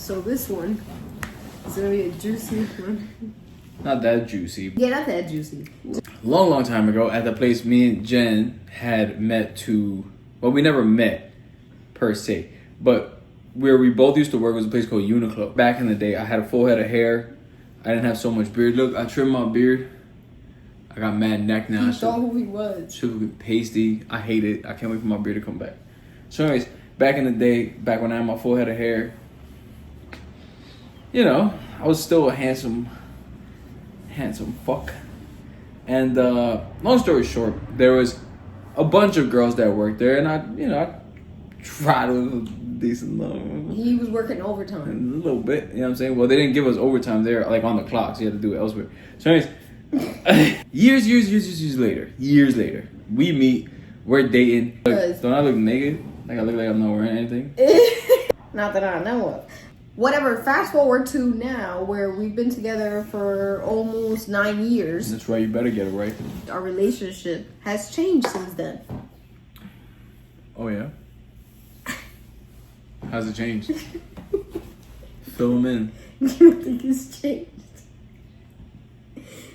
So this one is gonna be a juicy one. Not that juicy. Yeah, not that juicy. Long time ago, at the place me and Jen had met well, we never met per se, but where we both used to work was a place called Uniqlo. Back in the day, I had a full head of hair. I didn't have so much beard. Look, I trimmed my beard. I got mad neck now. He thought who he was. Super pasty. I hate it. I can't wait for my beard to come back. So anyways, back in the day, back when I had my full head of hair, you know, I was still a handsome fuck. And long story short, there was a bunch of girls that worked there, and I tried to live a decent life. He was working overtime. A little bit, you know what I'm saying? Well, they didn't give us overtime there, like on the clock, so you had to do it elsewhere. So anyways, years later, we meet, we're dating. Look, don't I look naked? Like I look like I'm not wearing anything? Not that I know of. Whatever, fast forward to now, where we've been together for almost 9 years. That's right, you better get it right. Our relationship has changed since then. Oh yeah? How's it changed? Fill them in. You think it's changed?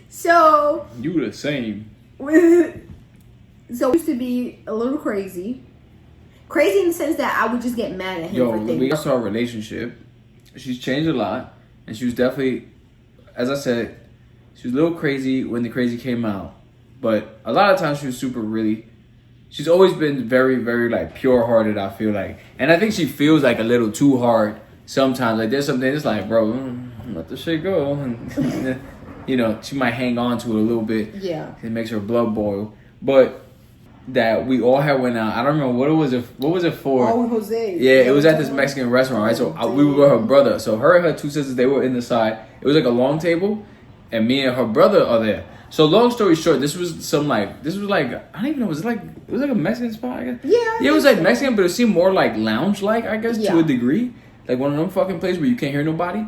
So... You the same. So we used to be a little crazy. Crazy in the sense that I would just get mad at him for things. We got to our relationship. She's changed a lot. And she was definitely, as I said, she was a little crazy when the crazy came out. But a lot of times she was she's always been very, very like pure-hearted, I feel like. And I think she feels like a little too hard sometimes. Like there's something that's like, bro, let the shit go. And, you know, she might hang on to it a little bit. Yeah. It makes her blood boil. But that we all had went out. I don't remember what was it for. Oh, Jose. Yeah, it was at this Mexican restaurant, right? So we were with her brother. So her and her two sisters, they were in the side. It was like a long table, and me and her brother are there. So long story short, this was like I don't even know. It was like a Mexican spot, I guess. Yeah. Yeah, it was like Mexican, but it seemed more like lounge like, I guess, Yeah. to a degree. Like one of them fucking places where you can't hear nobody.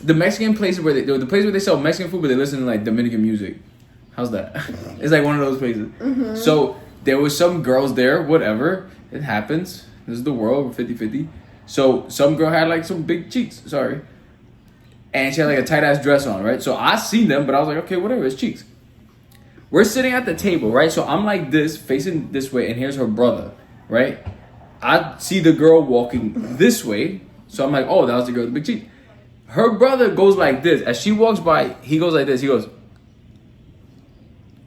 The Mexican places the place where they sell Mexican food, but they listen to like Dominican music. How's that? It's like one of those places. Mm-hmm. So there was some girls there, whatever. It happens. This is the world, 50-50. So some girl had like some big cheeks, sorry. And she had like a tight ass dress on, right? So I seen them, but I was like, okay, whatever, it's cheeks. We're sitting at the table, right? So I'm like this, facing this way, and here's her brother, right? I see the girl walking this way. So I'm like, oh, that was the girl with the big cheeks. Her brother goes like this. As she walks by, he goes like this. He goes,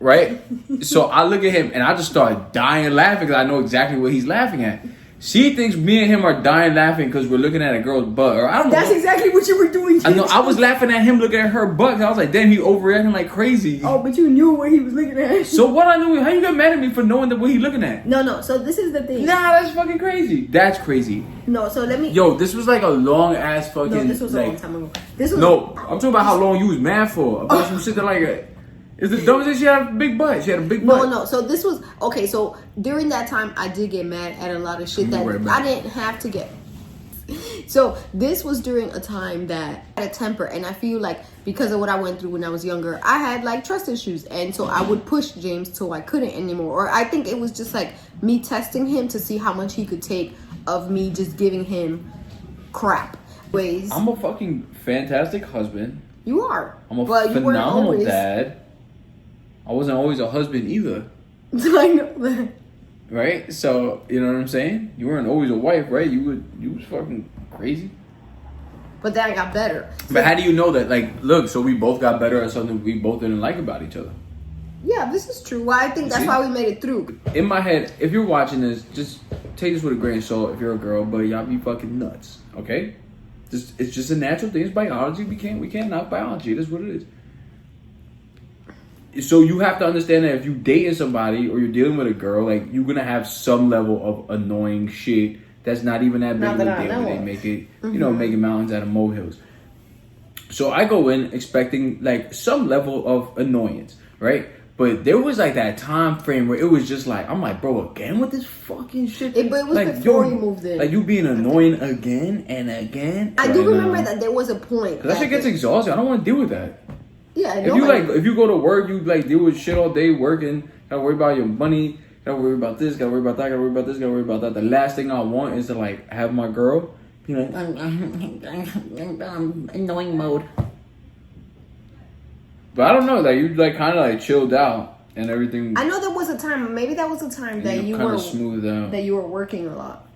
right? So I look at him and I just start dying laughing because I know exactly what he's laughing at. She thinks me and him are dying laughing because we're looking at a girl's butt. Or I don't know. That's exactly what you were doing. I know. I was laughing at him looking at her butt. I was like, damn, he overreacting like crazy. Oh, but you knew what he was looking at. So what I knew? How you got mad at me for knowing that what he looking at? No. So this is the thing. Nah, that's fucking crazy. That's crazy. No. So let me. Yo, this was like a long ass fucking. No, this was like, a long time ago. This was. No, I'm talking about how long you was mad for. About some shit that like. It's the dumbest thing. She had a big butt. She had a big butt. No. So this was okay. So during that time, I did get mad at a lot of shit that I didn't have to get. So this was during a time that I had a temper, and I feel like because of what I went through when I was younger, I had like trust issues, and so I would push James till I couldn't anymore. Or I think it was just like me testing him to see how much he could take of me just giving him crap. I'm a fucking fantastic husband. You are. I'm a phenomenal dad. I wasn't always a husband either. I know that. Right? So, you know what I'm saying? You weren't always a wife, right? You was fucking crazy. But then I got better. But how do you know that? Like, look, so we both got better at something we both didn't like about each other. Yeah, this is true. Well, I think that's why we made it through. In my head, if you're watching this, just take this with a grain of salt if you're a girl, but y'all be fucking nuts, okay? It's just a natural thing. It's biology. We can't knock biology. It is what it is. So you have to understand that if you dating somebody or you're dealing with a girl, like you're gonna have some level of annoying shit that's not even that big of a deal. They make it, you know, making mountains out of molehills. So I go in expecting like some level of annoyance, right? But there was like that time frame where it was just like, I'm like, bro, again with this fucking shit? But it was like, before you moved in. Like you being annoying again and again. I do remember that there was a point. That shit gets exhausting. I don't want to deal with that. Yeah, if you go to work, you like deal with shit all day working, gotta worry about your money, gotta worry about this, gotta worry about that, gotta worry about this, gotta worry about that. The last thing I want is to like have my girl You know, annoying mode. But I don't know, like you like kind of like chilled out and everything. I know there was a time, maybe that was a time that you kind were of smoothed out. that you were working a lot.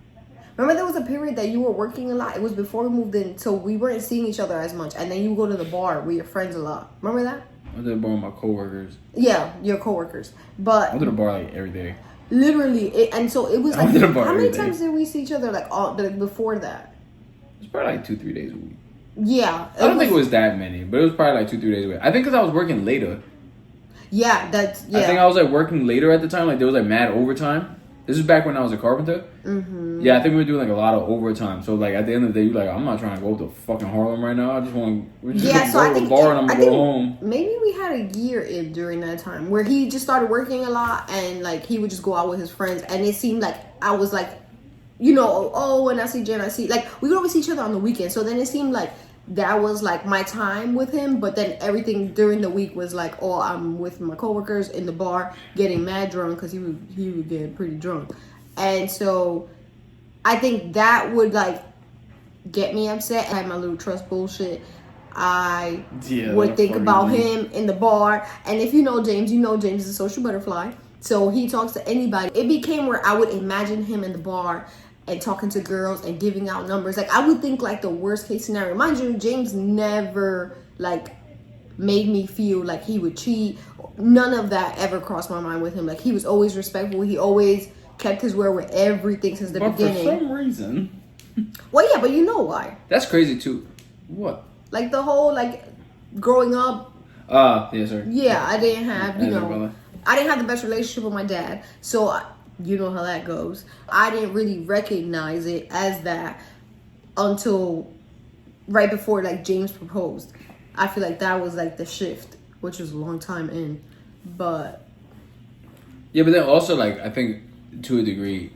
Remember there was a period that you were working a lot. It was before we moved in, so we weren't seeing each other as much. And then you go to the bar with your friends a lot. Remember that? I went to the bar with my coworkers. Yeah, your coworkers. I But went to the bar like every day. literally, and so it was I like, went to the bar how many every day. times did we see each other like before that? It's probably like 2-3 days a week. Yeah, I don't think it was that many, but it was probably like 2-3 days a week. I think because I was working later. Yeah, that's yeah. I think I was like working later at the time. Like there was like mad overtime. This is back when I was a carpenter. Mm-hmm. Yeah, I think we were doing like a lot of overtime. So like at the end of the day, you're like, I'm not trying to go to fucking Harlem right now. I just want to Yeah, so go I to the think bar and I'm I gonna go think home. maybe we had a year in during that time where he just started working a lot and like he would just go out with his friends, and it seemed like I was like, you know, oh, when I see Jen, I see like we would always see each other on the weekend. So then it seemed like that was like my time with him, but then everything during the week was like, oh, I'm with my coworkers in the bar getting mad drunk because he would get pretty drunk, and so I think that would like get me upset. I had my little trust bullshit. I would think about him in the bar, and if you know James is a social butterfly, so he talks to anybody. It became where I would imagine him in the bar and talking to girls and giving out numbers. Like I would think like the worst case scenario. Mind you, James never like made me feel like he would cheat. None of that ever crossed my mind with him. Like he was always respectful. He always kept his word with everything since the beginning. For some reason, well, yeah, but you know why? that's crazy too. What? Like the whole like growing up. Yes, sir. Yeah, I didn't have As a brother. I didn't have the best relationship with my dad, so you know how that goes. I didn't really recognize it as that until right before like James proposed. I feel like that was like the shift, which was a long time in, but Yeah, but then also like I think to a degree.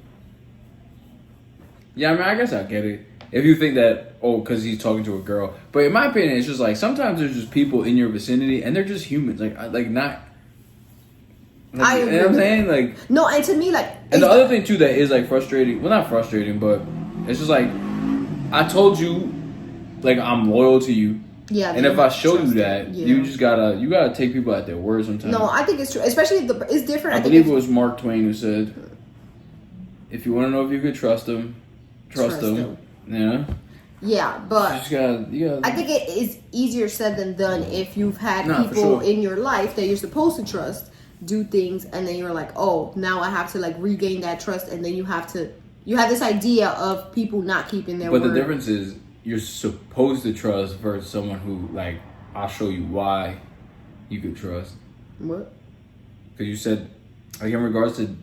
Yeah, I mean I guess I get it. If you think that because he's talking to a girl, but in my opinion, it's just like sometimes there's just people in your vicinity and they're just humans, like not. Like, I agree. You know what I'm saying? Like no, and to me like and the other thing too that is like frustrating. Well, not frustrating, but it's just like I told you, like I'm loyal to you. yeah, And if I show you that, yeah. you just gotta take people at their word sometimes. No, I think it's true, especially if it's different. I think believe it it's- was Mark Twain who said, "If you want to know if you could trust them, trust them." Yeah. Yeah, but You gotta. I think it is easier said than done if you've had Nah, for people sure. in your life that you're supposed to trust do things, and then you're like, oh, now I have to like regain that trust, and then you have this idea of people not keeping their But word. the difference is you're supposed to trust versus someone who like I'll show you why you could trust. What? Because you said like in regards to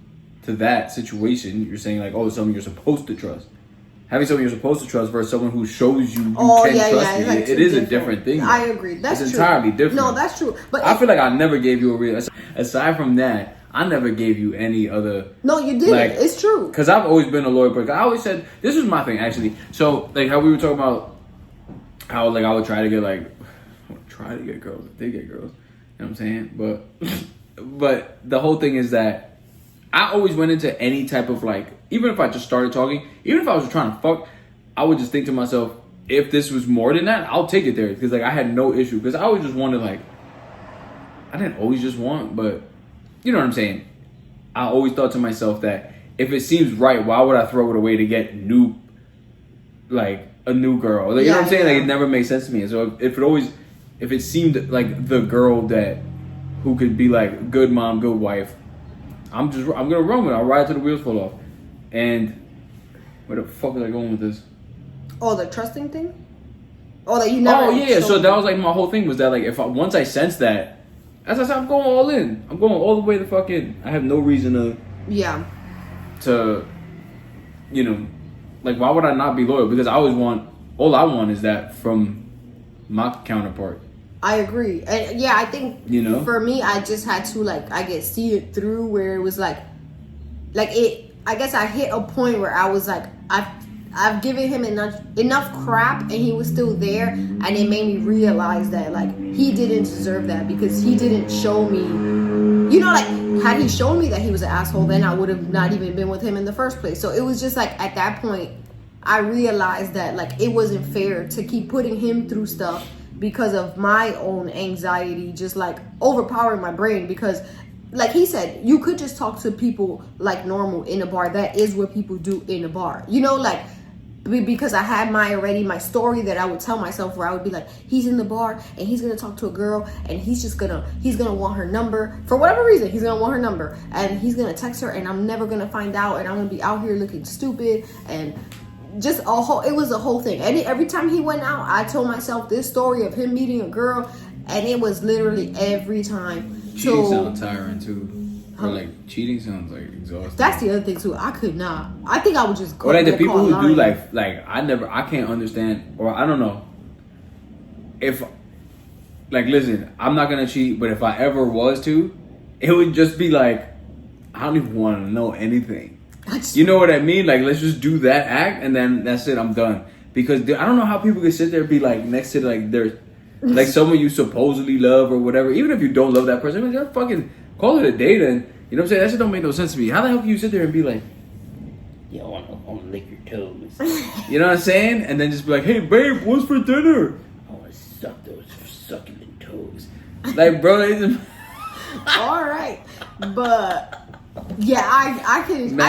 that situation, you're saying like someone you're supposed to trust. Having someone you're supposed to trust versus someone who shows you can trust you. It's like It is a different thing. I agree. That's it's true. entirely different. No, that's true. But I feel like I never gave you a real. Aside from that, I never gave you any other. no, you didn't. like, It's true. Because I've always been a loyal person. I always said this was my thing actually. So like how we were talking about how like I would try to get girls. They get girls. You know what I'm saying? But the whole thing is that I always went into any type of like, even if I just started talking, even if I was trying to fuck, I would just think to myself, if this was more than that, I'll take it there. Because like I had no issue. Because I always just wanted like, I didn't always just want, but you know what I'm saying? I always thought to myself that if it seems right, why would I throw it away to get a new girl? Like, you know what I'm saying? Yeah. Like it never made sense to me. And so if it seemed like the girl who could be like good mom, good wife, I'm gonna run with it. I'll ride till the wheels fall off. And where the fuck is I going with this? Oh, the trusting thing. Oh, that you never. Oh yeah, so showed that me. was like my whole thing was that like once I sensed that, as I said, I'm going all in. I'm going all the way to fucking. I have no reason to, you know, like why would I not be loyal? Because all I want is that from my counterpart. I agree, and yeah, I think You know? for me, I just had to like I get see it through where it was like it. I guess I hit a point where I was like I've given him enough crap, and he was still there, and it made me realize that like he didn't deserve that because he didn't show me. You know, like had he shown me that he was an asshole, then I would have not even been with him in the first place. So it was just like at that point, I realized that like it wasn't fair to keep putting him through stuff because of my own anxiety just like overpowering my brain. Because like he said, you could just talk to people like normal in a bar. That is what people do in a bar, you know, like because I had my story that I would tell myself, where I would be like, he's in the bar and he's gonna talk to a girl and he's gonna want her number for whatever reason. He's gonna want her number and he's gonna text her and I'm never gonna find out and I'm gonna be out here looking stupid. And just it was a whole thing. And every time he went out, I told myself this story of him meeting a girl, and it was literally every time. Cheating sounds tiring too. Or like cheating sounds like exhausting. That's the other thing too. I could not. I think I would just go. Or like the people who do like I can't understand, or I don't know. If like, listen, I'm not gonna cheat, but if I ever was to, it would just be like, I don't even want to know anything. You know what I mean? Like, let's just do that act, and then that's it. I'm done. Because I don't know how people can sit there and be like next to like their like someone you supposedly love or whatever. Even if you don't love that person, I mean, just fucking call it a date, and you know what I'm saying? That shit don't make no sense to me. How the hell can you sit there and be like, yo, I want to lick your toes? You know what I'm saying? And then just be like, hey, babe, what's for dinner? I want to suck those succulent toes. Like, bro, all right, but. Yeah, I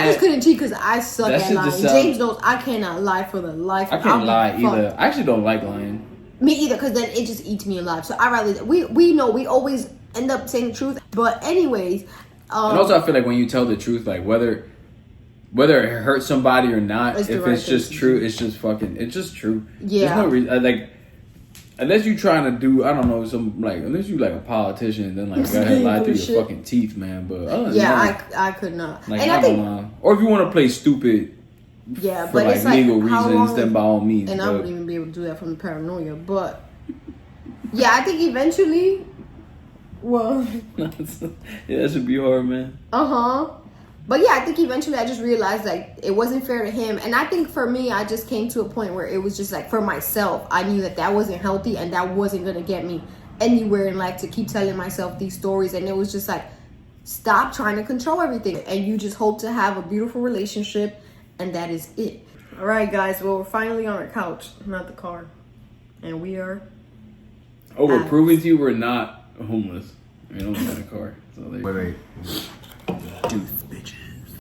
just couldn't cheat because I suck at lying. James knows I cannot lie for the life. I can't lie either. I actually don't like lying. Me either, because then it just eats me alive. So I rather we know we always end up saying the truth. But anyways, and also I feel like when you tell the truth, like whether it hurts somebody or not, if it's just true, it's just true. Yeah. There's no reason like. Unless you trying to do, I don't know, unless you like a politician, then like go ahead lie through your fucking teeth, man. But other than that, I could not. Like, and I think, or if you want to play stupid, yeah, for but like it's like legal reasons, then by all means. And I wouldn't even be able to do that from the paranoia. But yeah, I think eventually, well, yeah, that should be hard, man. But yeah, I think eventually I just realized like it wasn't fair to him. And I think for me, I just came to a point where it was just like for myself, I knew that wasn't healthy and that wasn't going to get me anywhere in life to keep telling myself these stories. And it was just like, stop trying to control everything. And you just hope to have a beautiful relationship. And that is it. All right, guys. Well, we're finally on our couch, not the car. And we are. Oh, we're proving to you we're not homeless. We don't have a car. So wait. Dude.